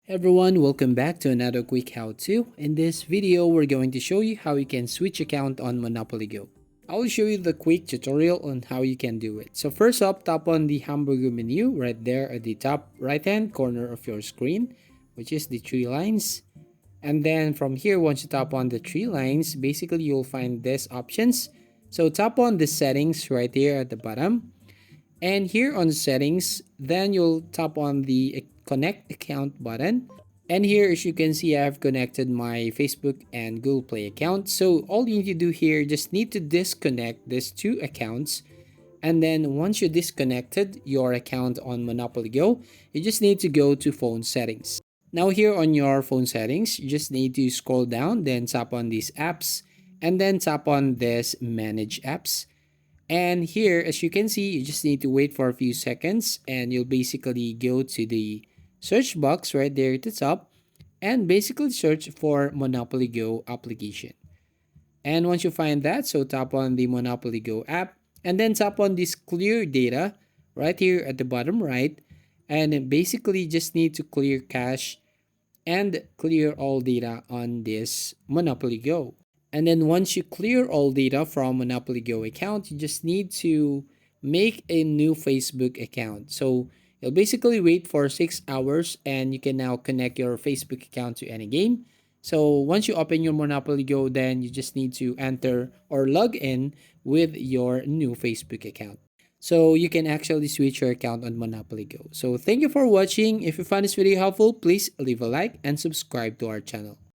Hey everyone, welcome back to another quick how-to. In this video, we're going to show you how you can switch account on Monopoly Go. I will show you the quick tutorial on how you can do it. So first up, tap on the hamburger menu right there at the top right hand corner of your screen, which is the three lines. And then from here, once you tap on the three lines, basically you'll find these options. So tap on the settings right here at the bottom. And here on settings, then you'll tap on the connect account button. And here, as you can see, I've connected my Facebook and Google Play account. So all you need to do here, just need to disconnect these two accounts. And then once you disconnected your account on Monopoly Go, you just need to go to phone settings. Now here on your phone settings, you just need to scroll down, then tap on these apps, and then tap on this manage apps. And here, as you can see, you just need to wait for a few seconds and you'll basically go to the search box right there at the top and basically search for Monopoly Go application. And once you find that, so tap on the Monopoly Go app and then tap on this clear data right here at the bottom right. And basically just need to clear cache and clear all data on this Monopoly Go. And then once you clear all data from Monopoly Go account, you just need to make a new Facebook account. So you'll basically wait for 6 hours and you can now connect your Facebook account to any game. So once you open your Monopoly Go, then you just need to enter or log in with your new Facebook account. So you can actually switch your account on Monopoly Go. So thank you for watching. If you found this video helpful, please leave a like and subscribe to our channel.